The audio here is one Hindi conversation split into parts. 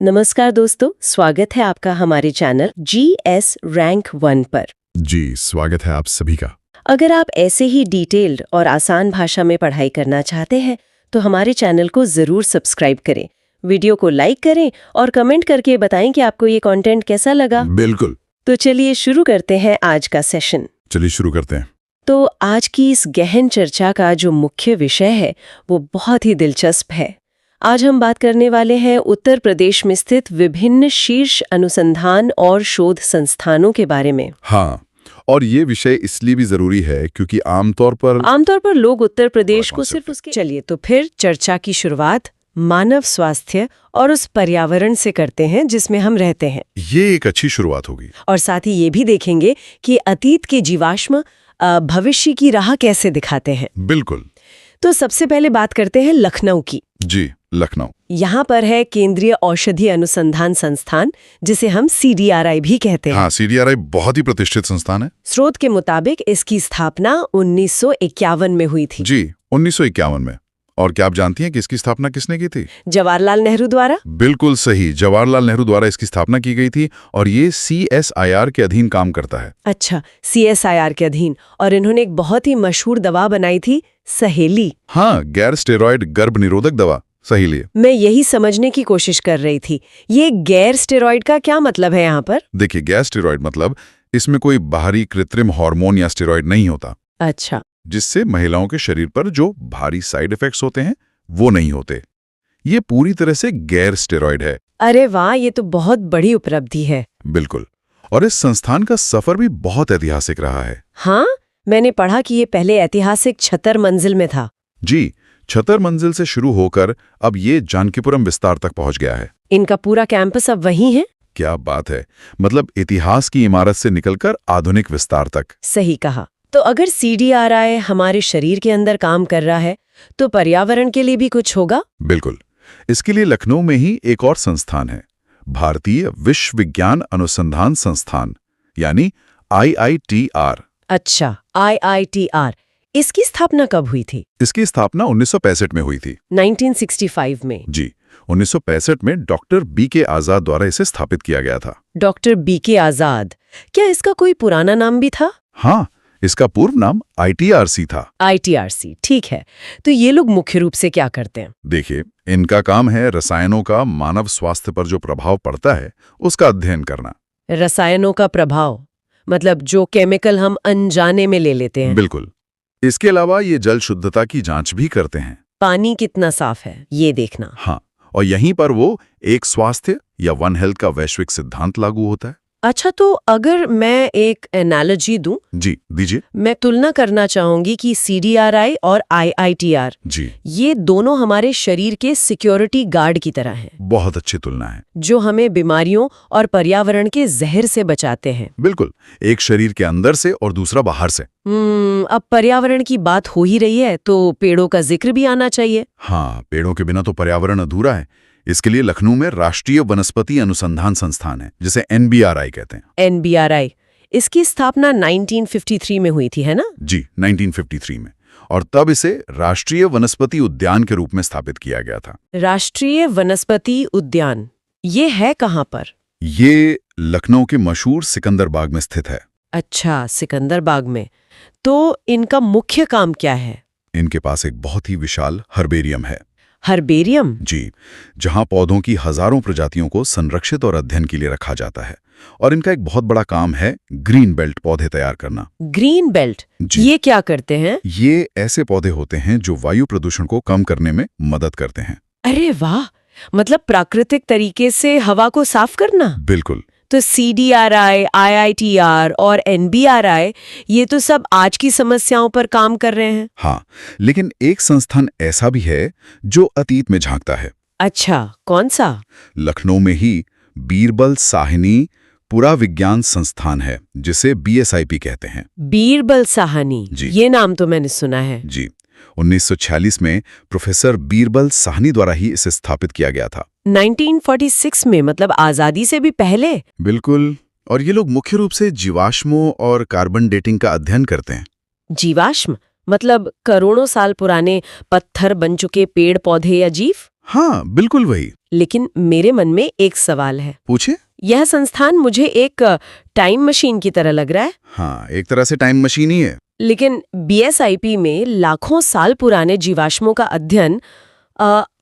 नमस्कार दोस्तों, स्वागत है आपका हमारे चैनल GS रैंक 1 पर। जी, स्वागत है आप सभी का। अगर आप ऐसे ही डिटेल्ड और आसान भाषा में पढ़ाई करना चाहते हैं तो हमारे चैनल को जरूर सब्सक्राइब करें, वीडियो को लाइक करें और कमेंट करके बताएं कि आपको ये कंटेंट कैसा लगा। बिल्कुल। तो चलिए शुरू करते हैं आज का सेशन। चलिए शुरू करते हैं। तो आज की इस गहन चर्चा का जो मुख्य विषय है वो बहुत ही दिलचस्प है। आज हम बात करने वाले हैं उत्तर प्रदेश में स्थित विभिन्न शीर्ष अनुसंधान और शोध संस्थानों के बारे में। हाँ, और ये विषय इसलिए भी जरूरी है क्योंकि आमतौर पर लोग उत्तर प्रदेश को सिर्फ उसके चलिए तो फिर चर्चा की शुरुआत मानव स्वास्थ्य और उस पर्यावरण से करते हैं जिसमें हम रहते हैं। ये एक अच्छी शुरुआत होगी। और साथ ही ये भी देखेंगे कि अतीत के जीवाश्म भविष्य की राह कैसे दिखाते हैं। बिल्कुल। तो सबसे पहले बात करते हैं लखनऊ की। जी, लखनऊ। यहाँ पर है केंद्रीय औषधि अनुसंधान संस्थान, जिसे हम CDRI भी कहते हैं। हाँ, CDRI बहुत ही प्रतिष्ठित संस्थान है। स्रोत के मुताबिक इसकी स्थापना 1951 में हुई थी। जी, 1951 में। और क्या आप जानती हैं कि इसकी स्थापना किसने की थी? जवाहरलाल नेहरू द्वारा। बिल्कुल सही, जवाहरलाल नेहरू द्वारा इसकी स्थापना की गई थी और ये CSIR के अधीन काम करता है। अच्छा, CSIR के अधीन। और इन्होंने एक बहुत ही मशहूर दवा बनाई थी, सहेली। हाँ, गैर स्टेरॉयड गर्भ निरोधक दवा सहेली। मैं यही समझने की कोशिश कर रही थी, ये गैर स्टेरॉयड का क्या मतलब है यहाँ पर? देखिए, गैर स्टेरॉयड मतलब इसमें कोई बाहरी कृत्रिम हार्मोन या स्टेरॉयड नहीं होता। अच्छा। जिससे महिलाओं के शरीर पर जो भारी साइड इफेक्ट्स होते हैं वो नहीं होते। ये पूरी तरह से गैर स्टेरॉयड है। अरे वाह, ये तो बहुत बड़ी उपलब्धि है। बिल्कुल। और इस संस्थान का सफर भी बहुत ऐतिहासिक रहा है। हाँ, मैंने पढ़ा कि ये पहले ऐतिहासिक छतर मंजिल में था। जी, छतर मंजिल से शुरू होकर अब ये जानकीपुरम विस्तार तक पहुंच गया है। इनका पूरा कैंपस अब वहीं है। क्या बात है, मतलब इतिहास की इमारत से निकलकर आधुनिक विस्तार तक। सही कहा। तो अगर CDRI हमारे शरीर के अंदर काम कर रहा है तो पर्यावरण के लिए भी कुछ होगा। बिल्कुल। इसके लिए लखनऊ में ही एक और संस्थान है, भारतीय विश्वविज्ञान अनुसंधान संस्थान, यानी IITR। अच्छा, IITR। इसकी स्थापना कब हुई थी? इसकी स्थापना 1965 में हुई थी। 1965 में। जी, 1965 में डॉक्टर BK आजाद द्वारा इसे स्थापित किया गया था। डॉक्टर BK आजाद। क्या इसका कोई पुराना नाम भी था? हाँ, इसका पूर्व नाम ITRC था। ITRC, ठीक है। तो ये लोग मुख्य रूप से क्या करते हैं? देखिए, इनका काम है रसायनों का मानव स्वास्थ्य पर जो प्रभाव पड़ता है उसका अध्ययन करना। रसायनों का प्रभाव मतलब जो केमिकल हम अनजाने में ले लेते हैं। बिल्कुल। इसके अलावा ये जल शुद्धता की जांच भी करते हैं। पानी कितना साफ है ये देखना। हाँ, और यहीं पर वो एक स्वास्थ्य या वन हेल्थ का वैश्विक सिद्धांत लागू होता है। अच्छा, तो अगर मैं एक एनालॉजी दूं, जी, दीजिए। मैं तुलना करना चाहूंगी कि CDRI और IITR जी, ये दोनों हमारे शरीर के सिक्योरिटी गार्ड की तरह हैं, बहुत अच्छी तुलना है। जो हमें बीमारियों और पर्यावरण के जहर से बचाते हैं। बिल्कुल, एक शरीर के अंदर से और दूसरा बाहर से। अब पर्यावरण की बात हो ही रही है तो पेड़ों का जिक्र भी आना चाहिए। हाँ, पेड़ों के बिना तो पर्यावरण अधूरा है। इसके लिए लखनऊ में राष्ट्रीय वनस्पति अनुसंधान संस्थान है, जिसे NBRI कहते हैं। NBRI। इसकी स्थापना 1953 में हुई थी, है ना? जी, 1953 में। और तब इसे राष्ट्रीय वनस्पति उद्यान के रूप में स्थापित किया गया था। राष्ट्रीय वनस्पति उद्यान, ये है कहाँ पर? ये लखनऊ के मशहूर सिकंदर बाग में स्थित है। अच्छा, सिकंदर बाग में। तो इनका मुख्य काम क्या है? इनके पास एक बहुत ही विशाल हर्बेरियम है। हर्बेरियम? जी, जहां पौधों की हजारों प्रजातियों को संरक्षित और अध्ययन के लिए रखा जाता है। और इनका एक बहुत बड़ा काम है ग्रीन बेल्ट पौधे तैयार करना। Green belt? ये क्या करते हैं? ये ऐसे पौधे होते हैं जो वायु प्रदूषण को कम करने में मदद करते हैं। अरे वाह, मतलब प्राकृतिक तरीके से हवा को साफ करना। बिल्कुल। तो CDRI, IITR और NBRI ये तो सब आज की समस्याओं पर काम कर रहे हैं। हाँ, लेकिन एक संस्थान ऐसा भी है जो अतीत में झांकता है। अच्छा, कौन सा? लखनऊ में ही बीरबल साहनी पुराविज्ञान संस्थान है, जिसे BSIP कहते हैं। बीरबल साहनी? जी। ये नाम तो मैंने सुना है। जी, 1946 में प्रोफेसर बीरबल साहनी द्वारा ही इसे स्थापित किया गया था। 1946 में, मतलब आजादी से भी पहले? बिल्कुल। और ये लोग मुख्य रूप से जीवाश्मों और कार्बन डेटिंग का अध्ययन करते हैं। जीवाश्म मतलब करोड़ों साल पुराने पत्थर बन चुके पेड़ पौधे या जीव? हाँ, बिल्कुल वही। लेकिन मेरे मन में एक सवाल है। पूछे? यह संस्थान मुझे एक टाइम मशीन की तरह लग रहा है। हाँ, एक तरह से टाइम मशीन ही है। लेकिन बीएसआईपी में लाखों साल पुराने जीवाश्मों का अध्ययन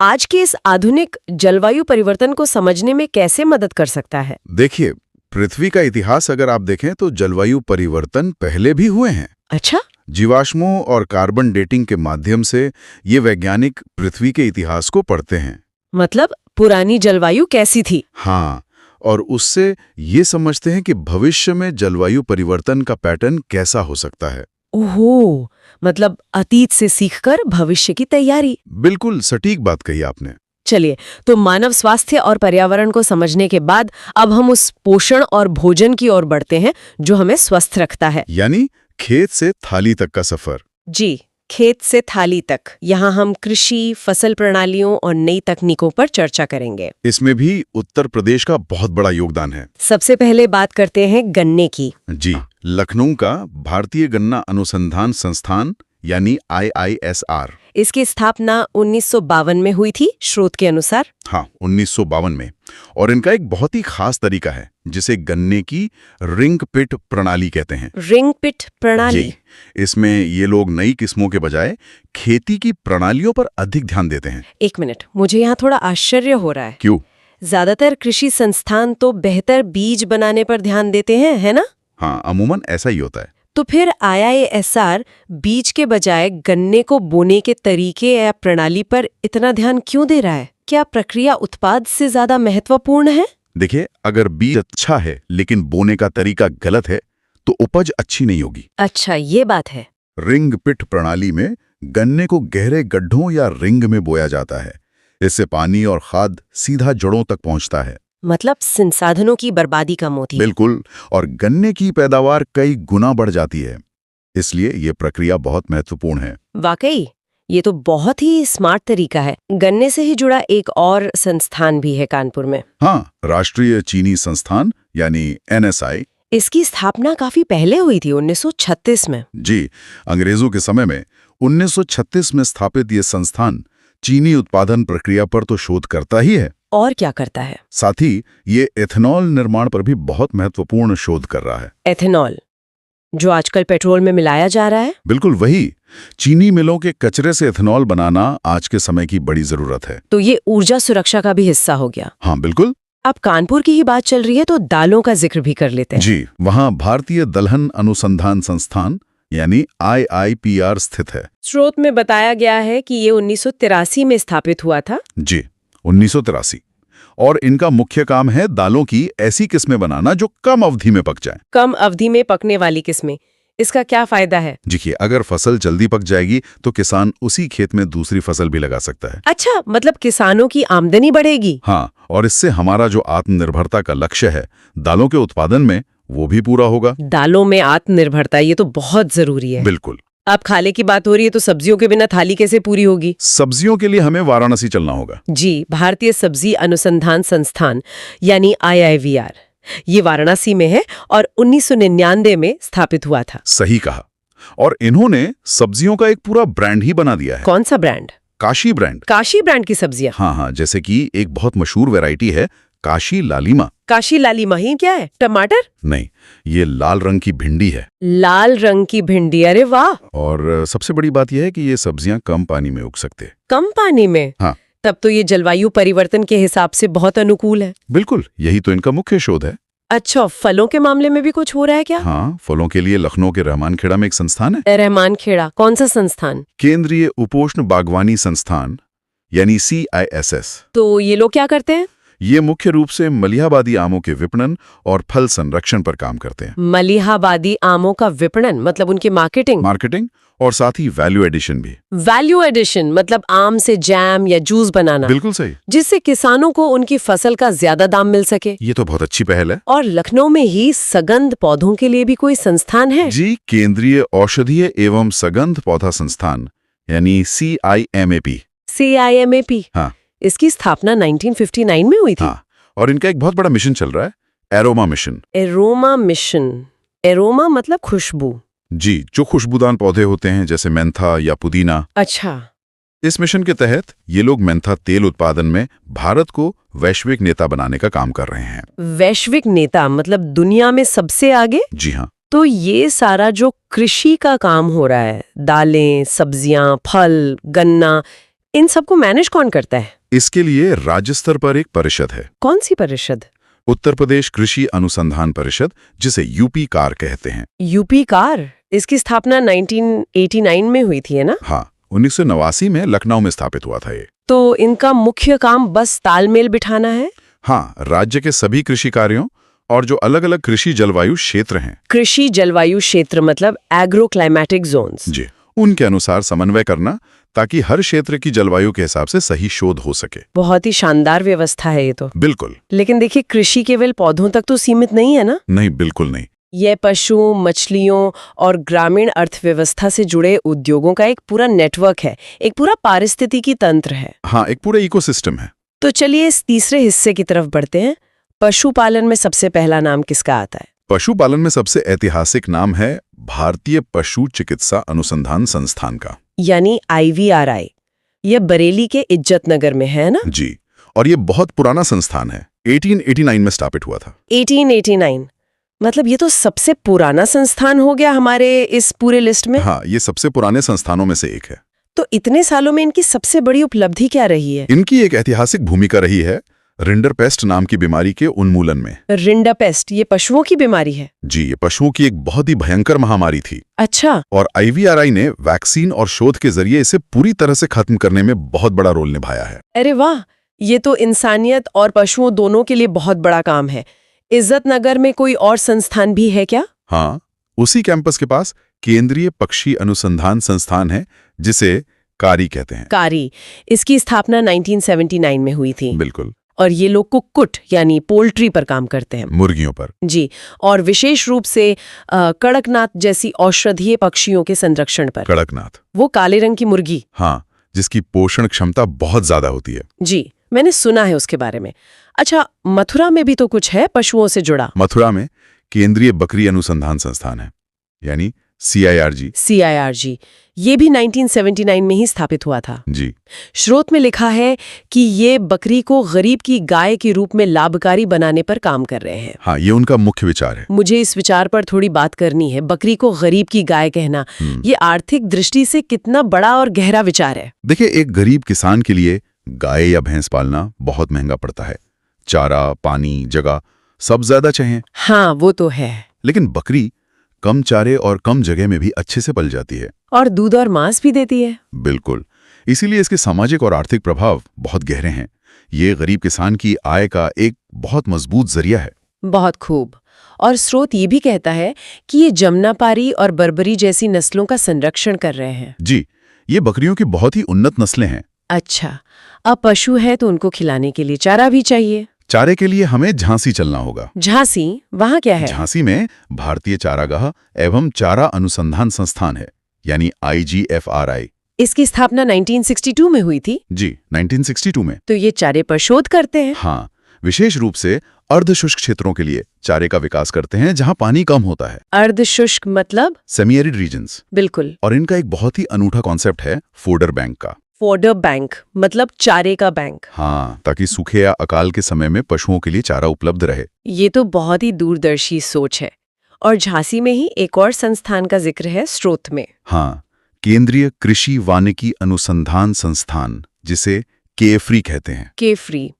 आज के इस आधुनिक जलवायु परिवर्तन को समझने में कैसे मदद कर सकता है? देखिए, पृथ्वी का इतिहास अगर आप देखें तो जलवायु परिवर्तन पहले भी हुए हैं। अच्छा, जीवाश्मों और कार्बन डेटिंग के माध्यम से ये वैज्ञानिक पृथ्वी के इतिहास को पढ़ते हैं। मतलब पुरानी जलवायु कैसी थी? हाँ, और उससे ये समझते हैं कि भविष्य में जलवायु परिवर्तन का पैटर्न कैसा हो सकता है। ओहो, मतलब अतीत से सीखकर भविष्य की तैयारी। बिल्कुल सटीक बात कही आपने। चलिए, तो मानव स्वास्थ्य और पर्यावरण को समझने के बाद अब हम उस पोषण और भोजन की ओर बढ़ते हैं जो हमें स्वस्थ रखता है। यानी खेत से थाली तक का सफर। जी, खेत से थाली तक। यहाँ हम कृषि, फसल प्रणालियों और नई तकनीकों पर चर्चा करेंगे। इसमें भी उत्तर प्रदेश का बहुत बड़ा योगदान है। सबसे पहले बात करते हैं गन्ने की। जी, लखनऊ का भारतीय गन्ना अनुसंधान संस्थान यानी IISR। इसकी स्थापना 1952 में हुई थी, स्रोत के अनुसार। हाँ, 1952 में। और इनका एक बहुत ही खास तरीका है जिसे गन्ने की रिंग पिट प्रणाली कहते हैं। रिंग पिट प्रणाली। जी, इसमें ये लोग नई किस्मों के बजाय खेती की प्रणालियों पर अधिक ध्यान देते हैं। एक मिनट, मुझे यहाँ थोड़ा आश्चर्य हो रहा है। क्यों? ज्यादातर कृषि संस्थान तो बेहतर बीज बनाने पर ध्यान देते हैं, है ना? हाँ, अमूमन ऐसा ही होता है। तो फिर IISR बीज के बजाय गन्ने को बोने के तरीके या प्रणाली पर इतना ध्यान क्यों दे रहा है? क्या प्रक्रिया उत्पाद से ज्यादा महत्वपूर्ण है? देखिए, अगर बीज अच्छा है लेकिन बोने का तरीका गलत है तो उपज अच्छी नहीं होगी। अच्छा, ये बात है। रिंग पिट प्रणाली में गन्ने को गहरे गड्ढों या रिंग में बोया जाता है। इससे पानी और खाद सीधा जड़ों तक पहुंचता है। मतलब संसाधनों की बर्बादी कम होती है। बिल्कुल, और गन्ने की पैदावार कई गुना बढ़ जाती है। इसलिए ये प्रक्रिया बहुत महत्वपूर्ण है। वाकई, ये तो बहुत ही स्मार्ट तरीका है। गन्ने से ही जुड़ा एक और संस्थान भी है कानपुर में। हाँ, राष्ट्रीय चीनी संस्थान यानी NSI। इसकी स्थापना काफी पहले हुई थी, 1936 में। जी, अंग्रेजों के समय में 1936 में स्थापित ये संस्थान चीनी उत्पादन प्रक्रिया पर तो शोध करता ही है। और क्या करता है? साथ ही ये एथेनॉल निर्माण पर भी बहुत महत्वपूर्ण शोध कर रहा है। एथेनॉल, जो आजकल पेट्रोल में मिलाया जा रहा है? बिल्कुल वही। चीनी मिलों के कचरे से एथेनॉल बनाना आज के समय की बड़ी जरूरत है। तो ये ऊर्जा सुरक्षा का भी हिस्सा हो गया। हाँ, बिल्कुल। अब कानपुर की ही बात चल रही है तो दालों का जिक्र भी कर लेते हैं। जी, वहाँ भारतीय दलहन अनुसंधान संस्थान यानी IIPR स्थित है। स्रोत में बताया गया है कि ये 1983 में स्थापित हुआ था। जी, 1983। और इनका मुख्य काम है दालों की ऐसी किस्में बनाना जो कम अवधि में पक जाएं। कम अवधि में पकने वाली किस्में। इसका क्या फायदा है? देखिए, अगर फसल जल्दी पक जाएगी तो किसान उसी खेत में दूसरी फसल भी लगा सकता है। अच्छा, मतलब किसानों की आमदनी बढ़ेगी। हाँ, और इससे हमारा जो आत्मनिर्भरता का लक्ष्य है दालों के उत्पादन में, वो भी पूरा होगा। दालों में आत्मनिर्भरता, ये तो बहुत जरूरी है। बिल्कुल। अब खाने की बात हो रही है तो सब्जियों के बिना थाली कैसे पूरी होगी? सब्जियों के लिए हमें वाराणसी चलना होगा। जी, भारतीय सब्जी अनुसंधान संस्थान यानी IIVR, ये वाराणसी में है और 1999 में स्थापित हुआ था। सही कहा। और इन्होंने सब्जियों का एक पूरा ब्रांड ही बना दिया है। कौन सा brand? Kashi brand. Kashi brand की सब्जियां? हाँ हाँ, जैसे कि एक बहुत मशहूर वैरायटी है काशी लालिमा। काशी लालिमा ही क्या है? टमाटर? नहीं, ये लाल रंग की भिंडी है। लाल रंग की भिंडी, अरे वाह। और सबसे बड़ी बात यह है कि ये सब्जियां कम पानी में उग सकते हैं। कम पानी में? हाँ। तब तो ये जलवायु परिवर्तन के हिसाब से बहुत अनुकूल है। बिल्कुल, यही तो इनका मुख्य शोध है। अच्छा, फलों के मामले में भी कुछ हो रहा है क्या? हाँ, फलों के लिए लखनऊ के रहमान खेड़ा में एक संस्थान है। रहमान खेड़ा, कौन सा संस्थान? केंद्रीय उपोष्ण बागवानी संस्थान यानी CISS। तो ये लोग क्या करते हैं? ये मुख्य रूप से मलिहाबादी आमों के विपणन और फल संरक्षण पर काम करते हैं। मलिहाबादी आमों का विपणन मतलब उनकी मार्केटिंग और साथ ही वैल्यू एडिशन भी। वैल्यू एडिशन मतलब आम से जैम या जूस बनाना। बिल्कुल सही। जिससे किसानों को उनकी फसल का ज्यादा दाम मिल सके। ये तो बहुत अच्छी पहल है। और लखनऊ में ही सगंध पौधों के लिए भी कोई संस्थान है? जी, केंद्रीय औषधीय एवं सगंध पौधा संस्थान यानी CIMAP। CIMAP। हाँ। इसकी स्थापना 1959 में हुई थी। हाँ, और इनका एक बहुत बड़ा मिशन चल रहा है, aroma mission. Aroma mission. Aroma मतलब खुशबू। जी, जो खुशबूदार पौधे होते हैं जैसे मेंथा या पुदीना। अच्छा, इस मिशन के तहत ये लोग मेंथा तेल उत्पादन में भारत को वैश्विक नेता बनाने का काम कर रहे हैं। वैश्विक नेता मतलब दुनिया में सबसे आगे? जी हाँ। तो ये सारा जो कृषि का काम हो रहा है, दालें, सब्जियां, फल, गन्ना, इन सबको मैनेज कौन करता है? इसके लिए राज्य स्तर पर एक परिषद है। कौन सी परिषद? उत्तर प्रदेश कृषि अनुसंधान परिषद, जिसे यूपी कार कहते हैं। UP car? इसकी स्थापना 1989 में हुई थी, है ना? हाँ, 1989 में लखनऊ में स्थापित हुआ था ये। तो इनका मुख्य काम बस तालमेल बिठाना है? हाँ, राज्य के सभी कृषि कार्यों और जो अलग अलग कृषि जलवायु क्षेत्र हैं, कृषि जलवायु क्षेत्र मतलब एग्रो क्लाइमेटिक जोन्स, जी, उनके अनुसार समन्वय करना ताकि हर क्षेत्र की जलवायु के हिसाब से सही शोध हो सके। बहुत ही शानदार व्यवस्था है ये तो। बिल्कुल। लेकिन देखिए, कृषि केवल पौधों तक तो सीमित नहीं है ना? नहीं, बिल्कुल नहीं। यह पशु, मछलियों और ग्रामीण अर्थव्यवस्था से जुड़े उद्योगों का एक पूरा नेटवर्क है, एक पूरा पारिस्थितिकी तंत्र है। हाँ, एक पूरा इकोसिस्टम है। तो चलिए इस तीसरे हिस्से की तरफ बढ़ते हैं। पशुपालन में सबसे पहला नाम किसका आता है? पशुपालन में सबसे ऐतिहासिक नाम है भारतीय पशु चिकित्सा अनुसंधान संस्थान का, यानी IVRI। यह बरेली के इज्जत नगर में है ना? जी, और ये बहुत पुराना संस्थान है, 1889 में स्थापित हुआ था। 1889 मतलब ये तो सबसे पुराना संस्थान हो गया हमारे इस पूरे लिस्ट में। हाँ, ये सबसे पुराने संस्थानों में से एक है। तो इतने सालों में इनकी सबसे बड़ी उपलब्धि क्या रही है? इनकी एक ऐतिहासिक भूमिका रही है रिंडरपेस्ट नाम की बीमारी के उन्मूलन में। रिंडरपेस्ट ये पशुओं की बीमारी है? जी, ये पशुओं की एक बहुत ही भयंकर महामारी थी। अच्छा। और IVRI ने वैक्सीन और शोध के जरिए इसे पूरी तरह से खत्म करने में बहुत बड़ा रोल निभाया है। अरे वाह, ये तो इंसानियत और पशुओं दोनों के लिए बहुत बड़ा काम है। इज्जत नगर में कोई और संस्थान भी है क्या? हाँ, उसी कैंपस के पास केंद्रीय पक्षी अनुसंधान संस्थान है, जिसे कारी कहते हैं। कारी, इसकी स्थापना 1979 में हुई थी। बिल्कुल। और ये लोग कुक्कुट यानी पोल्ट्री पर काम करते हैं। मुर्गियों पर। जी, और विशेष रूप से कड़कनाथ जैसी औषधीय पक्षियों के संरक्षण पर। कड़कनाथ, वो काले रंग की मुर्गी? हाँ, जिसकी पोषण क्षमता बहुत ज्यादा होती है। जी, मैंने सुना है उसके बारे में। अच्छा, मथुरा में भी तो कुछ है पशुओं से जुड़ा? मथुरा में केंद्रीय बकरी अनुसंधान संस्थान है, यानी CIRG। ये भी 1979 में ही स्थापित हुआ था। जी। स्रोत में लिखा है कि ये बकरी को गरीब की गाय के रूप में लाभकारी बनाने पर काम कर रहे हैं। हाँ, ये उनका मुख्य विचार है। मुझे इस विचार पर थोड़ी बात करनी है। बकरी को गरीब की गाय कहना, ये आर्थिक दृष्टि से कितना बड़ा और गहरा विचार है? देखिए, एक गरीब किसान के लिए गाय या भैंस पालना बहुत महंगा पड़ता है। चारा, पानी, जगह सब ज्यादा चाहिए। हाँ, वो तो है। लेकिन बकरी कम चारे और कम जगह में भी अच्छे से पल जाती है। और दूध और मांस भी देती है। बिल्कुल। इसीलिए इसके सामाजिक और आर्थिक प्रभाव बहुत गहरे हैं। ये गरीब किसान की आय का एक बहुत मजबूत जरिया है। बहुत खूब। और स्रोत ये भी कहता है कि ये जमुनापारी और बर्बरी जैसी नस्लों का संरक्षण कर रहे हैं। जी, ये बकरियों की बहुत ही उन्नत नस्लें हैं। अच्छा, अब पशु है तो उनको खिलाने के लिए चारा भी चाहिए। चारे के लिए हमें झांसी चलना होगा। झांसी? वहाँ क्या है? झांसी में भारतीय चारागाह एवं चारा अनुसंधान संस्थान है, यानी IGFRI। इसकी स्थापना 1962 में हुई थी? जी, 1962 में। तो ये चारे पर शोध करते हैं? हाँ, विशेष रूप से अर्धशुष्क क्षेत्रों के लिए चारे का विकास करते हैं, जहाँ पानी कम होता है। अर्धशुष्क मतलब? Semi arid regions. बिल्कुल। और इनका एक बहुत ही अनूठा कॉन्सेप्ट है फोडर बैंक का। फोडर बैंक मतलब चारे का बैंक? हाँ, ताकि सूखे या अकाल के समय में पशुओं के लिए चारा उपलब्ध रहे। ये तो बहुत ही दूरदर्शी सोच है। और झांसी में ही एक और संस्थान का जिक्र है स्रोत में। हाँ, केंद्रीय कृषि वानिकी अनुसंधान संस्थान, जिसे केफ्री कहते हैं। केफ्री,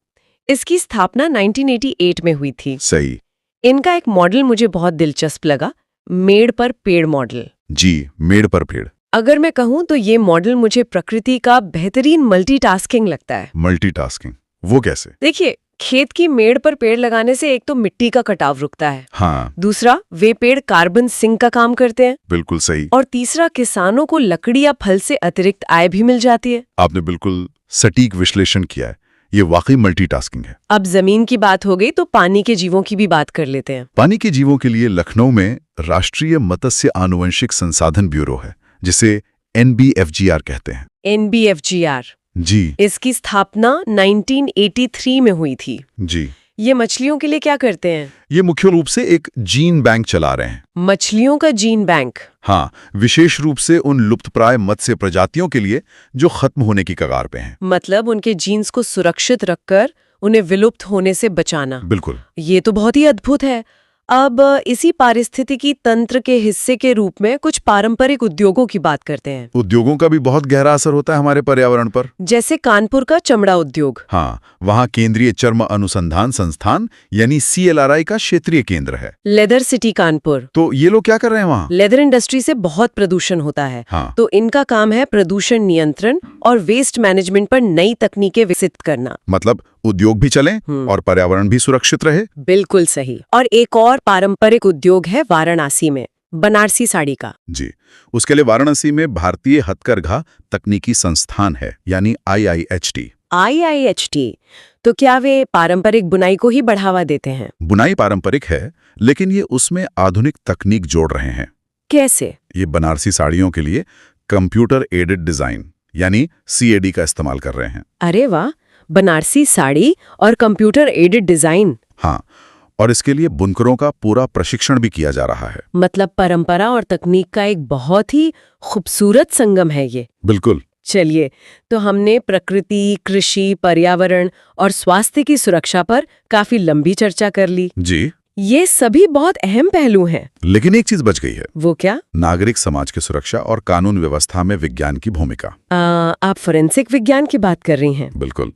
इसकी स्थापना 1988 में हुई थी। सही। इनका एक मॉडल मुझे बहुत दिलचस्प लगा, मेड़ पर पेड़ मॉडल। जी, मेड़ पर पेड़। अगर मैं कहूं तो ये मॉडल मुझे प्रकृति का बेहतरीन मल्टीटास्किंग लगता है। मल्टीटास्किंग? वो कैसे? देखिए, खेत की मेड़ पर पेड़ लगाने से एक तो मिट्टी का कटाव रुकता है। हाँ। दूसरा, वे पेड़ कार्बन सिंक का काम करते हैं। बिल्कुल सही। और तीसरा, किसानों को लकड़ी या फल से अतिरिक्त आय भी मिल जाती है। आपने बिल्कुल सटीक विश्लेषण किया है। ये वाकई मल्टीटास्किंग है। अब जमीन की बात हो गई तो पानी के जीवों की भी बात कर लेते हैं। पानी के जीवों के लिए लखनऊ में राष्ट्रीय मत्स्य आनुवंशिक संसाधन ब्यूरो है, जिसे NBFGR कहते हैं। NBFGR? जी। इसकी स्थापना 1983 में हुई थी। जी। ये मछलियों के लिए क्या करते हैं? ये मुख्य रूप से एक जीन बैंक चला रहे हैं। मछलियों का जीन बैंक? हाँ, विशेष रूप से उन लुप्तप्राय मत्स्य प्रजातियों के लिए जो खत्म होने की कगार पे हैं। मतलब उनके जीन्स को सुरक्षित रखकर उन्हें विलुप्त होने से बचाना। बिल्कुल। ये तो बहुत ही अद्भुत है। अब इसी पारिस्थितिकी तंत्र के हिस्से के रूप में कुछ पारंपरिक उद्योगों की बात करते हैं। उद्योगों का भी बहुत गहरा असर होता है हमारे पर्यावरण पर। जैसे कानपुर का चमड़ा उद्योग। हाँ, वहाँ केंद्रीय चर्म अनुसंधान संस्थान यानी CLRI का क्षेत्रीय केंद्र है। Leather city Kanpur. तो ये लोग क्या कर रहे हैं वहाँ? लेदर इंडस्ट्री से बहुत प्रदूषण होता है। हाँ। तो इनका काम है प्रदूषण नियंत्रण और वेस्ट मैनेजमेंट पर नई तकनीकें विकसित करना। मतलब उद्योग भी चलें और पर्यावरण भी सुरक्षित रहे। बिल्कुल सही। और एक और पारंपरिक उद्योग है वाराणसी में, बनारसी साड़ी का। जी, उसके लिए वाराणसी में भारतीय हथकरघा तकनीकी संस्थान है यानी IIHT। IIHT। तो क्या वे पारंपरिक बुनाई को ही बढ़ावा देते हैं? बुनाई पारंपरिक है, लेकिन ये उसमें आधुनिक तकनीक जोड़ रहे हैं। कैसे? ये बनारसी साड़ियों के लिए कंप्यूटर एडेड डिजाइन यानी CAD का इस्तेमाल कर रहे हैं। अरे वाह, बनारसी साड़ी और कंप्यूटर एडेड डिजाइन। हाँ, और इसके लिए बुनकरों का पूरा प्रशिक्षण भी किया जा रहा है। मतलब परंपरा और तकनीक का एक बहुत ही खूबसूरत संगम है ये। बिल्कुल। चलिए, तो हमने प्रकृति, कृषि, पर्यावरण और स्वास्थ्य की सुरक्षा पर काफी लंबी चर्चा कर ली। जी, ये सभी बहुत अहम पहलू हैं। लेकिन एक चीज बच गई है। वो क्या? नागरिक समाज की सुरक्षा और कानून व्यवस्था में विज्ञान की भूमिका। आप फोरेंसिक विज्ञान की बात कर रही हैं? बिल्कुल।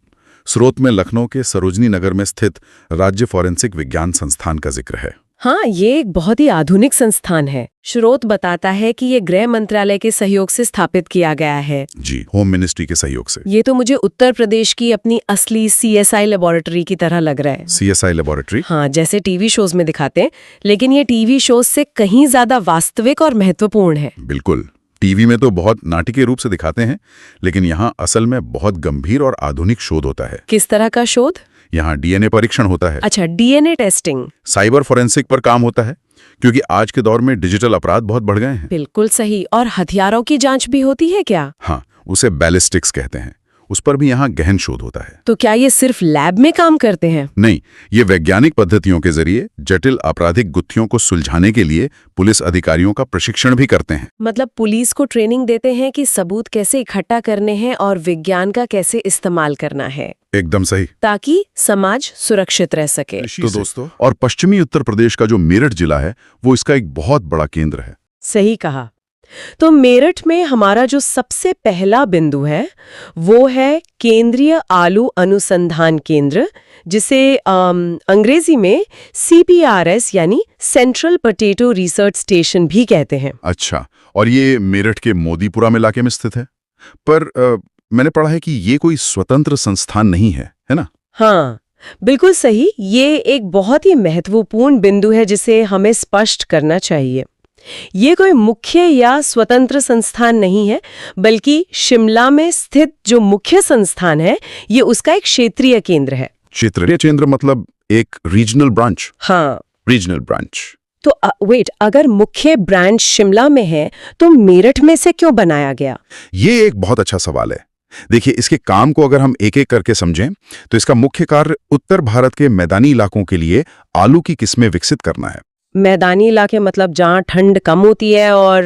स्रोत में लखनऊ के सरोजनी नगर में स्थित राज्य फोरेंसिक विज्ञान संस्थान का जिक्र है। हाँ, ये एक बहुत ही आधुनिक संस्थान है। स्रोत बताता है कि ये गृह मंत्रालय के सहयोग से स्थापित किया गया है। जी, होम मिनिस्ट्री के सहयोग से। ये तो मुझे उत्तर प्रदेश की अपनी असली CSI लेबोरेटरी की तरह लग रहा है। CSI laboratory? हाँ, जैसे टीवी शोज में दिखाते हैं, लेकिन ये टीवी शोज से कहीं ज्यादा वास्तविक और महत्वपूर्ण है। बिल्कुल। टीवी में तो बहुत नाटकीय रूप से दिखाते हैं, लेकिन यहाँ असल में बहुत गंभीर और आधुनिक शोध होता है। किस तरह का शोध? यहाँ DNA परीक्षण होता है। अच्छा, DNA टेस्टिंग। साइबर फोरेंसिक पर काम होता है, क्योंकि आज के दौर में डिजिटल अपराध बहुत बढ़ गए हैं। बिल्कुल सही। और हथियारों की जांच भी होती है क्या? हाँ, उसे बैलिस्टिक्स कहते हैं। उस पर भी यहाँ गहन शोध होता है। तो क्या ये सिर्फ लैब में काम करते हैं? नहीं, ये वैज्ञानिक पद्धतियों के जरिए जटिल आपराधिक गुत्थियों को सुलझाने के लिए पुलिस अधिकारियों का प्रशिक्षण भी करते हैं। मतलब पुलिस को ट्रेनिंग देते हैं कि सबूत कैसे इकट्ठा करने हैं और विज्ञान का कैसे इस्तेमाल करना है। एकदम सही। ताकि समाज सुरक्षित रह सके। तो दोस्तों, और पश्चिमी उत्तर प्रदेश का जो मेरठ जिला है, वो इसका एक बहुत बड़ा केंद्र है। सही कहा। तो मेरठ में हमारा जो सबसे पहला बिंदु है वो है केंद्रीय आलू अनुसंधान केंद्र, जिसे अंग्रेजी में CPRS यानी सेंट्रल पोटैटो रिसर्च स्टेशन भी कहते हैं। अच्छा, और ये मेरठ के मोदीपुरा में इलाके में स्थित है। पर मैंने पढ़ा है कि ये कोई स्वतंत्र संस्थान नहीं है, है ना? हाँ, बिल्कुल सही। ये एक बहुत ही महत्वपूर्ण बिंदु है जिसे हमें स्पष्ट करना चाहिए। ये कोई मुख्य या स्वतंत्र संस्थान नहीं है, बल्कि शिमला में स्थित जो मुख्य संस्थान है, ये उसका एक क्षेत्रीय केंद्र है। क्षेत्रीय केंद्र मतलब एक रीजनल ब्रांच? हाँ, रीजनल ब्रांच। तो अगर मुख्य ब्रांच शिमला में है, तो मेरठ में से क्यों बनाया गया? ये एक बहुत अच्छा सवाल है। देखिए, इसके काम को अगर हम एक एक करके समझें, तो इसका मुख्य कार्य उत्तर भारत के मैदानी इलाकों के लिए आलू की किस्में विकसित करना है। मैदानी इलाके मतलब जहाँ ठंड कम होती है और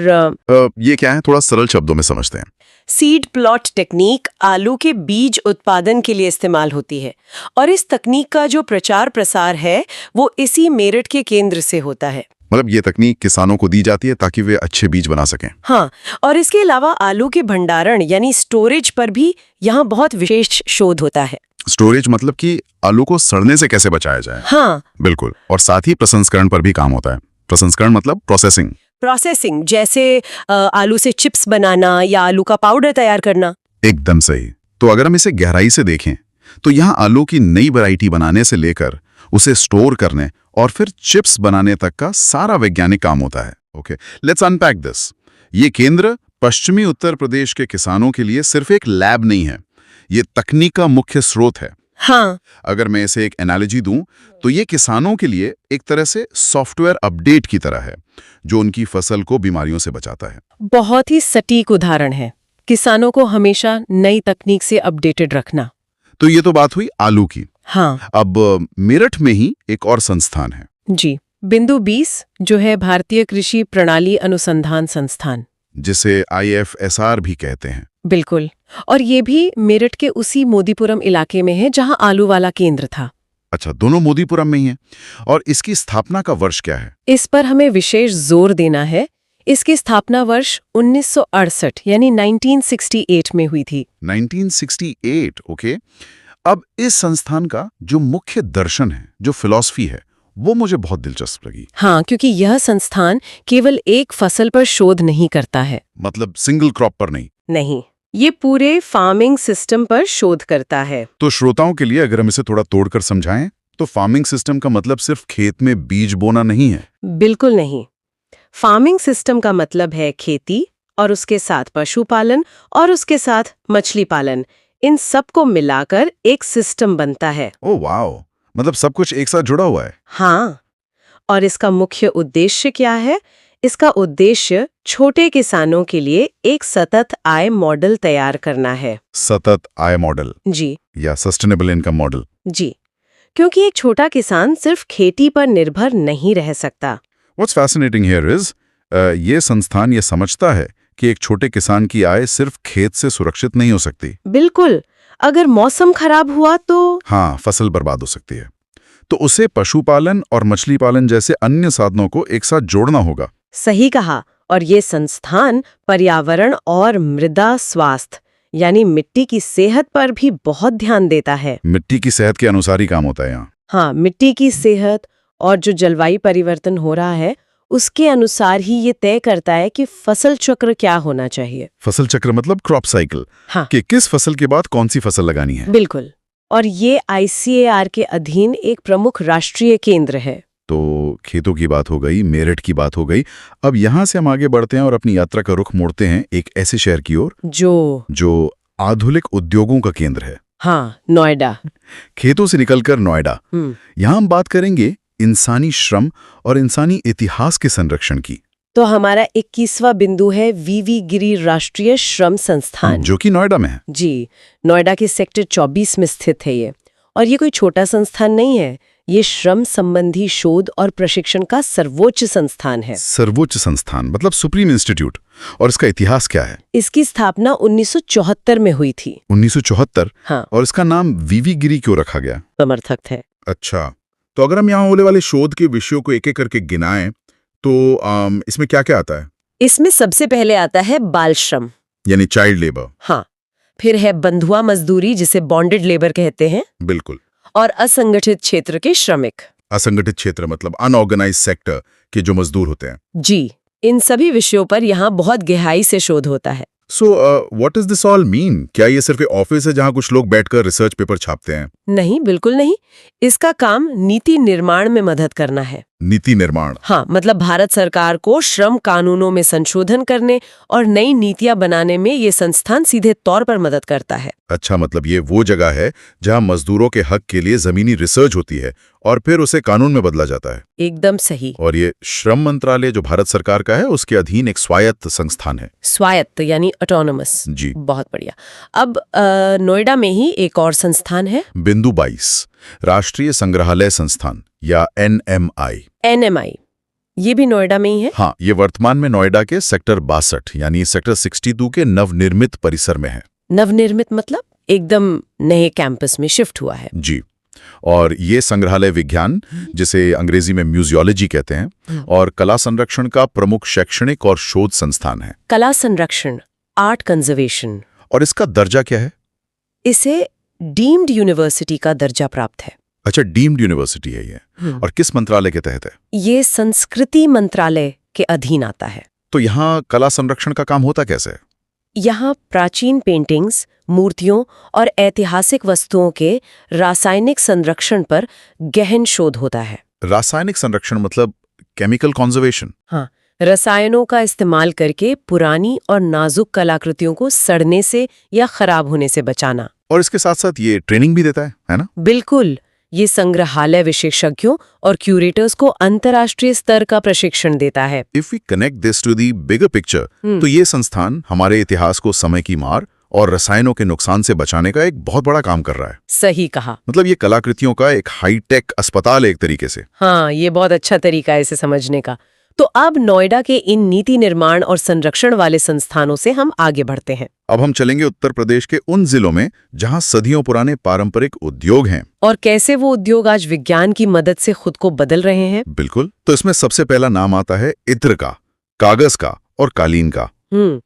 ये क्या है, थोड़ा सरल शब्दों में समझते हैं। सीड प्लॉट टेक्निक आलू के बीज उत्पादन के लिए इस्तेमाल होती है, और इस तकनीक का जो प्रचार प्रसार है वो इसी मेरठ के केंद्र से होता है। मतलब ये तकनीक किसानों को दी जाती है ताकि वे अच्छे बीज बना सकें। हाँ, और इसके अलावा आलू के भंडारण यानी स्टोरेज पर भी यहाँ बहुत विशेष शोध होता है। स्टोरेज मतलब कि आलू को सड़ने से कैसे बचाया जाए। हाँ, बिल्कुल। और साथ ही प्रसंस्करण पर भी काम होता है। प्रसंस्करण मतलब प्रोसेसिंग, जैसे आलू से चिप्स बनाना या आलू का पाउडर तैयार करना। एकदम सही। तो अगर हम इसे गहराई से देखें, तो यहाँ आलू की नई वैरायटी बनाने से लेकर उसे स्टोर करने और फिर चिप्स बनाने तक का सारा वैज्ञानिक काम होता है। Okay, let's unpack this. ये केंद्र पश्चिमी उत्तर प्रदेश के किसानों के लिए सिर्फ एक लैब नहीं है, ये तकनीक का मुख्य स्रोत है। हाँ, अगर मैं इसे एक एनालॉजी दूं, तो ये किसानों के लिए एक तरह से सॉफ्टवेयर अपडेट की तरह है, जो उनकी फसल को बीमारियों से बचाता है। बहुत ही सटीक उदाहरण है। किसानों को हमेशा नई तकनीक से अपडेटेड रखना। तो ये तो बात हुई आलू की। हाँ अब मेरठ में ही एक और संस्थान है। जी, बिंदु 20 जो है भारतीय कृषि प्रणाली अनुसंधान संस्थान, जिसे IFSR भी कहते हैं। बिल्कुल। और ये भी मेरठ के उसी मोदीपुरम इलाके में है जहां आलू वाला केंद्र था। अच्छा, दोनों मोदीपुरम में ही हैं। और इसकी स्थापना का वर्ष क्या है? इस पर हमें विशेष जोर देना है। इसकी स्थापना वर्ष 1968 यानी 1968 में हुई थी। 1968, ओके। अब इस संस्थान का जो मुख्य दर्शन है, जो फिलॉसफी है, वो मुझे बहुत दिलचस्प लगी। हाँ, क्योंकि यह संस्थान केवल एक फसल पर शोध नहीं करता है। मतलब सिंगल क्रॉप पर नहीं, ये पूरे फार्मिंग सिस्टम पर शोध करता है। तो श्रोताओं के लिए अगर हम इसे थोड़ा तोड़कर समझाएं, तो फार्मिंग सिस्टम का मतलब सिर्फ खेत में बीज बोना नहीं है। बिल्कुल नहीं। फार्मिंग सिस्टम का मतलब है खेती और उसके साथ पशुपालन और उसके साथ मछली पालन, इन सब को मिलाकर एक सिस्टम बनता है। ओह वाओ, मतलब सब कुछ एक साथ जुड़ा हुआ है। हाँ, और इसका मुख्य उद्देश्य क्या है? इसका उद्देश्य छोटे किसानों के लिए एक सतत आय मॉडल तैयार करना है। सतत आय मॉडल जी या सस्टेनेबल इनकम मॉडल। जी, क्योंकि एक छोटा किसान सिर्फ खेती पर निर्भर नहीं रह सकता। व्हाट्स फैसिनेटिंग हियर इज ये संस्थान ये समझता है कि एक छोटे किसान की आय सिर्फ खेत से सुरक्षित नहीं हो सकती। बिल्कुल, अगर मौसम खराब हुआ तो हाँ, फसल बर्बाद हो सकती है। तो उसे पशुपालन और मछली पालन जैसे अन्य साधनों को एक साथ जोड़ना होगा। सही कहा। और ये संस्थान पर्यावरण और मृदा स्वास्थ्य यानी मिट्टी की सेहत पर भी बहुत ध्यान देता है। मिट्टी की सेहत के अनुसार ही काम होता है यहाँ। हाँ, मिट्टी की सेहत और जो जलवायु परिवर्तन हो रहा है उसके अनुसार ही ये तय करता है कि फसल चक्र क्या होना चाहिए। फसल चक्र मतलब क्रॉप साइकिल। हाँ, कि किस फसल के बाद कौन सी फसल लगानी है। बिल्कुल। और ये ICAR के अधीन एक प्रमुख राष्ट्रीय केंद्र है। तो खेतों की बात हो गई, मेरठ की बात हो गई। अब यहाँ से हम आगे बढ़ते हैं और अपनी यात्रा का रुख मोड़ते हैं एक ऐसे शहर की ओर जो आधुनिक उद्योगों का केंद्र है। हाँ, नोएडा। खेतों से निकलकर नोएडा। यहाँ हम बात करेंगे इंसानी श्रम और इंसानी इतिहास के संरक्षण की। तो हमारा 21वां बिंदु है VV गिरी राष्ट्रीय श्रम संस्थान, जो कि नोएडा में है। जी, नोएडा के सेक्टर 24 में स्थित है ये। और ये कोई छोटा संस्थान नहीं है, ये श्रम संबंधी शोध और प्रशिक्षण का सर्वोच्च संस्थान है। सर्वोच्च संस्थान मतलब सुप्रीम इंस्टीट्यूट। और इसका इतिहास क्या है? इसकी स्थापना 1974 में हुई थी। 1974? हाँ। और इसका नाम VV गिरी क्यों रखा गया? समर्थक थे। अच्छा, तो अगर हम यहाँ होने वाले शोध के विषयों को एक एक करके गिनाएं तो इसमें क्या क्या आता है? इसमें सबसे पहले आता है बाल श्रम यानी चाइल्ड लेबर। हाँ, फिर है बंधुआ मजदूरी जिसे बॉन्डेड लेबर कहते हैं। बिल्कुल। और असंगठित क्षेत्र के श्रमिक। असंगठित क्षेत्र मतलब अनऑर्गेनाइज्ड सेक्टर के जो मजदूर होते हैं। जी, इन सभी विषयों पर यहाँ बहुत गहराई से शोध होता है। So what is this all mean? क्या ये सिर्फ एक ऑफिस है जहाँ कुछ लोग बैठकर रिसर्च पेपर छापते हैं? नहीं, बिल्कुल नहीं। इसका काम नीति निर्माण में मदद करना है। नीति निर्माण? हाँ, मतलब भारत सरकार को श्रम कानूनों में संशोधन करने और नई नीतियां बनाने में ये संस्थान सीधे तौर पर मदद करता है। अच्छा, मतलब ये वो जगह है जहाँ मजदूरों के हक के लिए जमीनी रिसर्च होती है और फिर उसे कानून में बदला जाता है। एकदम सही। और ये श्रम मंत्रालय जो भारत सरकार का है उसके अधीन एक स्वायत्त संस्थान है। स्वायत्त यानी ऑटोनमस। जी, बहुत बढ़िया। अब नोएडा में ही एक और संस्थान है, बिंदु 22 राष्ट्रीय संग्रहालय संस्थान या NMI। ये भी नोएडा में ही है। हाँ, ये वर्तमान में नोएडा के सेक्टर 62 यानी सेक्टर 62 के नवनिर्मित परिसर में है। नवनिर्मित मतलब एकदम नए कैंपस में शिफ्ट हुआ है। जी, और ये संग्रहालय विज्ञान, जिसे अंग्रेजी में म्यूजियोलॉजी कहते हैं, और कला संरक्षण का प्रमुख शैक्षणिक और शोध संस्थान है। कला संरक्षण, आर्ट कंजर्वेशन। और इसका दर्जा क्या है? इसे डीम्ड यूनिवर्सिटी का दर्जा प्राप्त है। अच्छा, डीम्ड यूनिवर्सिटी है ये। और किस मंत्रालय के तहत है? ये संस्कृति मंत्रालय के अधीन आता है। तो यहाँ कला संरक्षण का काम होता कैसे है? यहाँ प्राचीन पेंटिंग्स, मूर्तियों और ऐतिहासिक वस्तुओं के रासायनिक संरक्षण पर गहन शोध होता है। रासायनिक संरक्षण मतलब केमिकल कॉन्जर्वेशन? हाँ, रसायनों का इस्तेमाल करके पुरानी और नाजुक कलाकृतियों को सड़ने से या खराब होने से बचाना। और इसके साथ साथ ये ट्रेनिंग भी देता है ना? बिल्कुल। ये संग्रहालय विशेषज्ञों और क्यूरेटर्स को अंतर्राष्ट्रीय स्तर का प्रशिक्षण देता है। If we connect this to the bigger picture, तो ये संस्थान हमारे इतिहास को समय की मार और रसायनों के नुकसान से बचाने का एक बहुत बड़ा काम कर रहा है। सही कहा। मतलब ये कलाकृतियों का एक हाईटेक अस्पताल है एक तरीके से। हाँ, ये बहुत अच्छा तरीका है इसे समझने का। तो अब नोएडा के इन नीति निर्माण और संरक्षण वाले संस्थानों से हम आगे बढ़ते हैं। अब हम चलेंगे उत्तर प्रदेश के उन जिलों में जहां सदियों पुराने पारंपरिक उद्योग हैं। और कैसे वो उद्योग आज विज्ञान की मदद से खुद को बदल रहे हैं। बिल्कुल। तो इसमें सबसे पहला नाम आता है इत्र का, कागज का और कालीन का,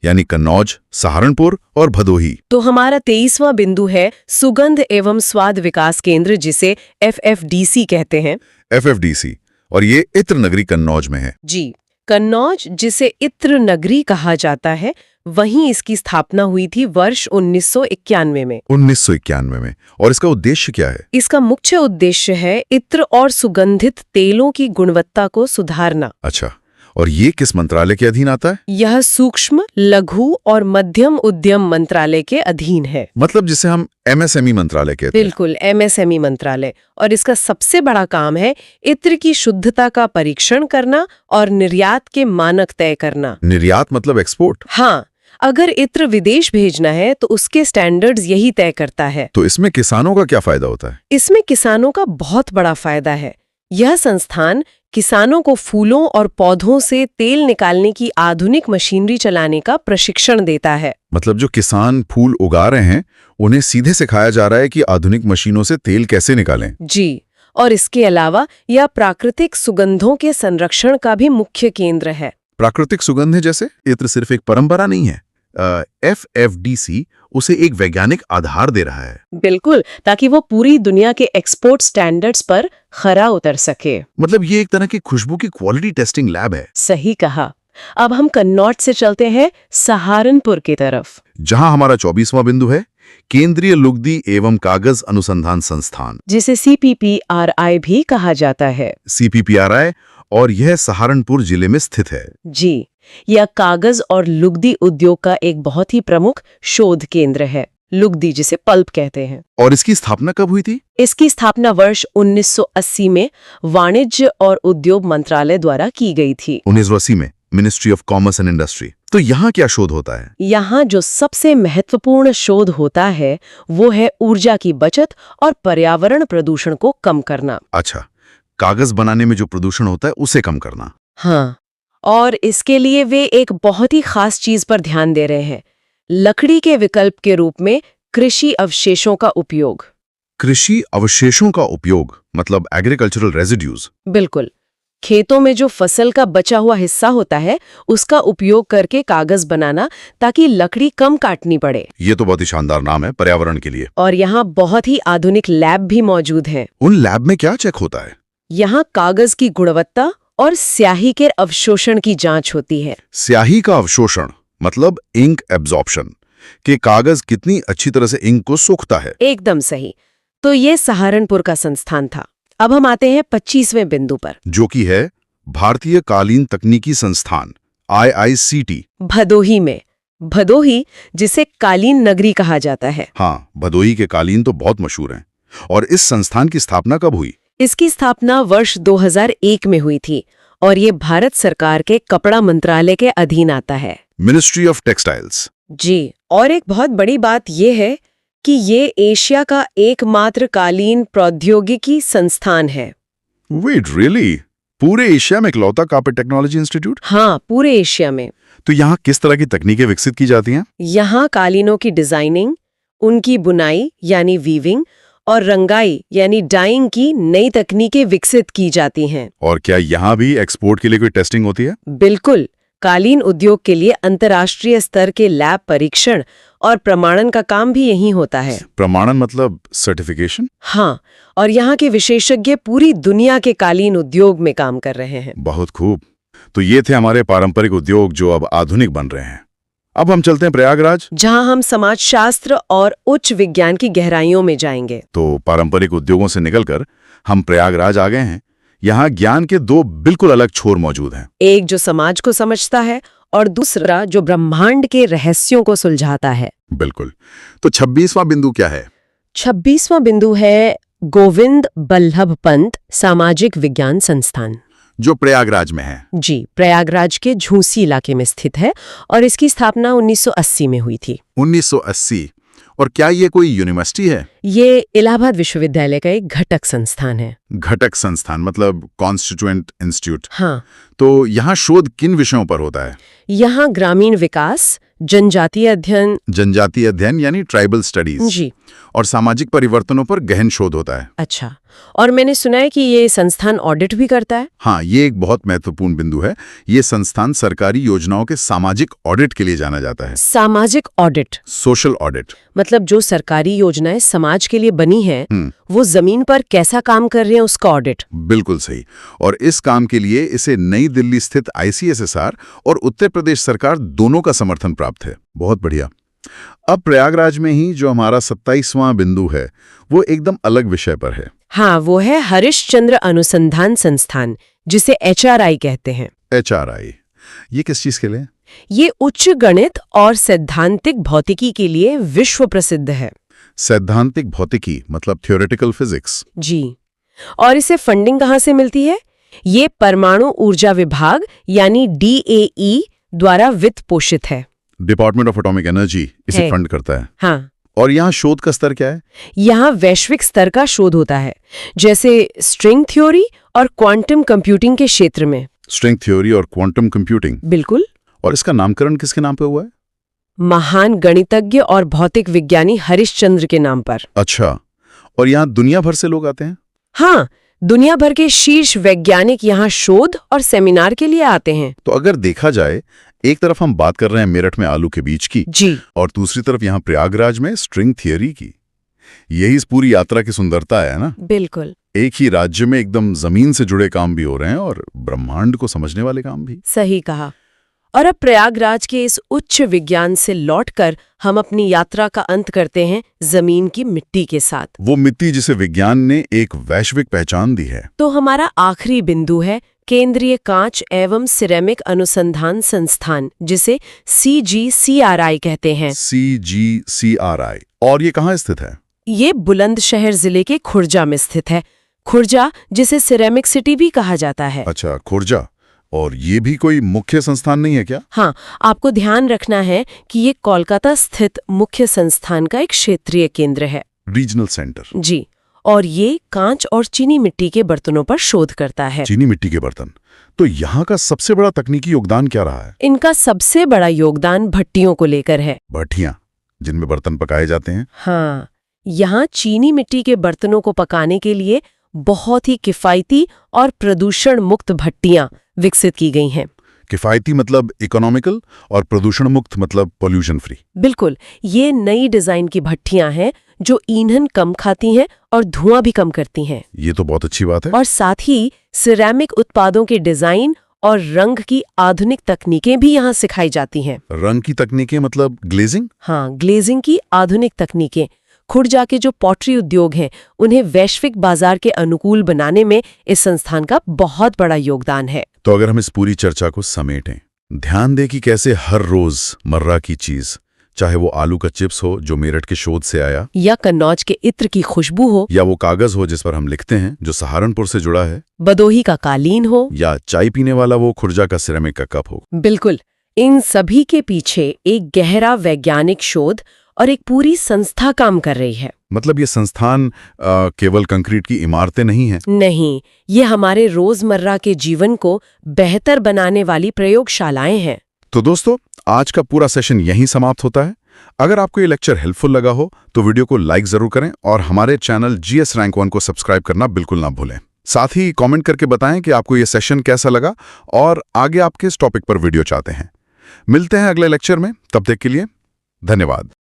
यानी कन्नौज, सहारनपुर और भदोही। तो हमारा 23वां बिंदु है सुगंध एवं स्वाद विकास केंद्र, जिसे FFDC कहते हैं। FFDC, और ये इत्र नगरी कन्नौज में है। जी, कन्नौज जिसे इत्र नगरी कहा जाता है, वहीं इसकी स्थापना हुई थी वर्ष 1991 में। 1991 में। और इसका उद्देश्य क्या है? इसका मुख्य उद्देश्य है इत्र और सुगंधित तेलों की गुणवत्ता को सुधारना। अच्छा, और ये किस मंत्रालय के अधीन आता है? यह सूक्ष्म, लघु और मध्यम उद्यम मंत्रालय के अधीन है। मतलब जिसे हम MSME मंत्रालय कहते हैं। बिल्कुल, MSME मंत्रालय। और इसका सबसे बड़ा काम है इत्र की शुद्धता का परीक्षण करना और निर्यात के मानक तय करना। निर्यात मतलब एक्सपोर्ट? हाँ, अगर इत्र विदेश भेजना है तो उसके स्टैंडर्ड्स यही तय करता है। तो इसमें किसानों का क्या फायदा होता है? इसमें किसानों का बहुत बड़ा फायदा है। यह संस्थान किसानों को फूलों और पौधों से तेल निकालने की आधुनिक मशीनरी चलाने का प्रशिक्षण देता है। मतलब जो किसान फूल उगा रहे हैं उन्हें सीधे सिखाया जा रहा है कि आधुनिक मशीनों से तेल कैसे निकालें। जी, और इसके अलावा यह प्राकृतिक सुगंधों के संरक्षण का भी मुख्य केंद्र है। प्राकृतिक सुगंधें जैसे? इत्र सिर्फ एक परंपरा नहीं है। FFDC उसे एक वैज्ञानिक आधार दे रहा है। बिल्कुल, ताकि वो पूरी दुनिया के एक्सपोर्ट स्टैंडर्ड्स पर खरा उतर सके। मतलब ये एक तरह की खुशबू की क्वालिटी टेस्टिंग लैब है। सही कहा। अब हम कन्नौज से चलते हैं सहारनपुर की तरफ, जहां हमारा 24वां बिंदु है केंद्रीय लुगदी एवं कागज अनुसंधान संस्थान, जिसे CPPRI भी कहा जाता है। CPPRI, और यह सहारनपुर जिले में स्थित है। जी, यह कागज और लुगदी उद्योग का एक बहुत ही प्रमुख शोध केंद्र है। लुगदी जिसे पल्प कहते हैं। और इसकी स्थापना कब हुई थी? इसकी स्थापना वर्ष 1980 में वाणिज्य और उद्योग मंत्रालय द्वारा की गई थी। 1980 में ministry of commerce and industry. तो यहाँ क्या शोध होता है? यहाँ जो सबसे महत्वपूर्ण शोध होता है वो है ऊर्जा की बचत और पर्यावरण प्रदूषण को कम करना। अच्छा, कागज बनाने में जो प्रदूषण होता है उसे कम करना। हाँ, और इसके लिए वे एक बहुत ही खास चीज पर ध्यान दे रहे हैं, लकड़ी के विकल्प के रूप में कृषि अवशेषों का उपयोग। कृषि अवशेषों का उपयोग मतलब एग्रीकल्चरल रेजिड्यूज? बिल्कुल, खेतों में जो फसल का बचा हुआ हिस्सा होता है उसका उपयोग करके कागज बनाना, ताकि लकड़ी कम काटनी पड़े। ये तो बहुत ही शानदार नाम है पर्यावरण के लिए। और यहाँ बहुत ही आधुनिक लैब भी मौजूद हैं। उन लैब में क्या चेक होता है? यहाँ कागज की गुणवत्ता और स्याही के अवशोषण की जांच होती है। स्याही का अवशोषण मतलब इंक एब्जॉर्प्शन, कि कागज कितनी अच्छी तरह से इंक को सोखता है। एकदम सही। तो ये सहारनपुर का संस्थान था। अब हम आते हैं 25वें बिंदु पर, जो कि है भारतीय कालीन तकनीकी संस्थान IICT, भदोही में। भदोही जिसे कालीन नगरी कहा जाता है। हाँ, भदोही के कालीन तो बहुत मशहूर हैं। और इस संस्थान की स्थापना कब हुई? इसकी स्थापना वर्ष 2001 में हुई थी और ये भारत सरकार के कपड़ा मंत्रालय के अधीन आता है। Ministry of textiles. जी, और एक बहुत बड़ी बात यह है कि ये एशिया का एकमात्र कालीन प्रौद्योगिकी संस्थान है। Wait, really? पूरे एशिया में इकलौता कार्पेट टेक्नोलॉजी इंस्टीट्यूट? हाँ, पूरे एशिया में। तो यहाँ किस तरह की तकनीकें विकसित की जाती हैं? यहाँ कालीनों की डिजाइनिंग, उनकी बुनाई यानी वीविंग और रंगाई यानी डाइंग की नई तकनीकें विकसित की जाती हैं। और क्या यहाँ भी एक्सपोर्ट के लिए कोई टेस्टिंग होती है? बिल्कुल, कालीन उद्योग के लिए अंतर्राष्ट्रीय स्तर के लैब परीक्षण और प्रमाणन का काम भी यहीं होता है। प्रमाणन मतलब सर्टिफिकेशन? हाँ, और यहाँ के विशेषज्ञ पूरी दुनिया के कालीन उद्योग में काम कर रहे हैं। बहुत खूब। तो ये थे हमारे पारंपरिक उद्योग जो अब आधुनिक बन रहे हैं। अब हम चलते हैं प्रयागराज, जहां हम समाजशास्त्र और उच्च विज्ञान की गहराइयों में जाएंगे। तो पारंपरिक उद्योगों से निकलकर हम प्रयागराज आ गए हैं। यहाँ ज्ञान के दो बिल्कुल अलग छोर मौजूद हैं। एक जो समाज को समझता है और दूसरा जो ब्रह्मांड के रहस्यों को सुलझाता है। बिल्कुल। तो 26वां बिंदु क्या है? 26वां बिंदु है गोविंद बल्लभ पंत सामाजिक विज्ञान संस्थान। जो प्रयागराज में है। जी, प्रयागराज के झूसी इलाके में स्थित है और इसकी स्थापना 1980 में हुई थी। 1980। और क्या ये कोई यूनिवर्सिटी है? ये इलाहाबाद विश्वविद्यालय का एक घटक संस्थान है। घटक संस्थान मतलब कॉन्स्टिट्यूएंट इंस्टीट्यूट। हाँ। तो यहाँ शोध किन विषयों पर होता है? यहाँ ग्रामीण विकास, जनजातीय अध्ययन यानी ट्राइबल स्टडीज जी, और सामाजिक परिवर्तनों पर गहन शोध होता है। अच्छा, और मैंने सुना है कि ये संस्थान ऑडिट भी करता है। हाँ, ये एक बहुत महत्वपूर्ण बिंदु है। ये संस्थान सरकारी योजनाओं के सामाजिक ऑडिट के लिए जाना जाता है। सामाजिक ऑडिट, सोशल ऑडिट, मतलब जो सरकारी योजनाएं समाज के लिए बनी हैं, वो जमीन पर कैसा काम कर रहे हैं उसका ऑडिट। बिल्कुल सही। और इस काम के लिए इसे नई दिल्ली स्थित ICSSR और उत्तर प्रदेश सरकार दोनों का समर्थन प्राप्त है। बहुत बढ़िया। अब प्रयागराज में ही जो हमारा 27वां बिंदु है वो एकदम अलग विषय पर है। हाँ, वो है हरिश्चंद्र अनुसंधान संस्थान, जिसे HRI कहते हैं। HRI, ये किस चीज के लिए? ये उच्च गणित और सैद्धांतिक भौतिकी के लिए विश्व प्रसिद्ध है। सैद्धांतिक भौतिकी मतलब थ्योरेटिकल फिजिक्स। जी, और इसे फंडिंग कहाँ से मिलती है? ये परमाणु ऊर्जा विभाग यानी DAE द्वारा वित्त पोषित है। डिपार्टमेंट ऑफ एटॉमिक एनर्जी इसे फंड करता है। हाँ। और यहाँ शोध का स्तर क्या है? यहाँ वैश्विक स्तर का शोध होता है, जैसे स्ट्रिंग थ्योरी और क्वांटम कंप्यूटिंग के क्षेत्र में। स्ट्रिंग थ्योरी और क्वांटम कंप्यूटिंग? बिल्कुल। और इसका नामकरण किसके नाम पे हुआ है? महान गणितज्ञ और भौतिक विज्ञानी हरिश्चंद्र के नाम पर। अच्छा, और यहाँ दुनिया भर से लोग आते हैं? हाँ, दुनिया भर के शीर्ष वैज्ञानिक यहाँ शोध और सेमिनार के लिए आते हैं। तो अगर देखा जाए, एक तरफ हम बात कर रहे हैं मेरठ में आलू के बीज की जी, और दूसरी तरफ यहाँ प्रयागराज में स्ट्रिंग थियरी की। यही इस पूरी यात्रा की सुंदरता है ना? बिल्कुल। एक ही राज्य में एकदम जमीन से जुड़े काम भी हो रहे हैं और ब्रह्मांड को समझने वाले काम भी। सही कहा। और अब प्रयागराज के इस उच्च विज्ञान से लौटकर हम अपनी यात्रा का अंत करते हैं जमीन की मिट्टी के साथ। वो मिट्टी जिसे विज्ञान ने एक वैश्विक पहचान दी है। तो हमारा आखिरी बिंदु है केंद्रीय कांच एवं सिरेमिक अनुसंधान संस्थान, जिसे CGCRI कहते हैं। CGCRI। और ये कहाँ स्थित है? ये बुलंदशहर जिले के खुर्जा में स्थित है। खुर्जा, जिसे सिरेमिक सिटी भी कहा जाता है। अच्छा, खुर्जा। और ये भी कोई मुख्य संस्थान नहीं है क्या? हाँ, आपको ध्यान रखना है कि ये कोलकाता स्थित मुख्य संस्थान का एक क्षेत्रीय केंद्र है। Regional centre. जी, और ये कांच और चीनी मिट्टी के बर्तनों पर शोध करता है। चीनी मिट्टी के बर्तन। तो यहाँ का सबसे बड़ा तकनीकी योगदान क्या रहा है? इनका सबसे बड़ा योगदान भट्टियों को लेकर है। भट्टियां, जिनमें बर्तन पकाए जाते हैं? हाँ, यहाँ चीनी मिट्टी के बर्तनों को पकाने के लिए बहुत ही किफायती और प्रदूषण मुक्त भट्टियां विकसित की गई हैं। किफायती मतलब इकोनॉमिकल और प्रदूषण मुक्त मतलब पोल्यूशन फ्री। बिल्कुल, ये नई डिजाइन की भट्टियां हैं जो ईंधन कम खाती हैं और धुआं भी कम करती हैं। ये तो बहुत अच्छी बात है। और साथ ही सिरेमिक उत्पादों के डिजाइन और रंग की आधुनिक तकनीकें भी यहाँ सिखाई जाती हैं। रंग की तकनीकें मतलब ग्लेजिंग? हाँ, ग्लेजिंग की आधुनिक तकनीकें। खुर्जा के जो पॉटरी उद्योग हैं, उन्हें वैश्विक बाजार के अनुकूल बनाने में इस संस्थान का बहुत बड़ा योगदान है। तो अगर हम इस पूरी चर्चा को समेटें, ध्यान दें कि कैसे हर रोज मर्रा की चीज, चाहे वो आलू का चिप्स हो जो मेरठ के शोध से आया, या कन्नौज के इत्र की खुशबू हो, या वो कागज हो जिस पर हम लिखते हैं जो सहारनपुर से जुड़ा है, बदोही का कालीन हो, या चाय पीने वाला वो खुर्जा का सिरेमिक का कप हो। बिल्कुल, इन सभी के पीछे एक गहरा वैज्ञानिक शोध और एक पूरी संस्था काम कर रही है। मतलब ये संस्थान केवल कंक्रीट की इमारतें नहीं हैं? नहीं, ये हमारे रोजमर्रा के जीवन को बेहतर बनाने वाली प्रयोगशालाएं हैं। तो दोस्तों, आज का पूरा सेशन यहीं समाप्त होता है। अगर आपको ये लेक्चर हेल्पफुल लगा हो तो वीडियो को लाइक जरूर करें और हमारे चैनल GS Rank 1 को सब्सक्राइब करना बिल्कुल ना भूलें। साथ ही कमेंट करके बताएं कि आपको ये सेशन कैसा लगा और आगे आप किस टॉपिक पर वीडियो चाहते हैं। मिलते हैं अगले लेक्चर में, तब तक के लिए धन्यवाद।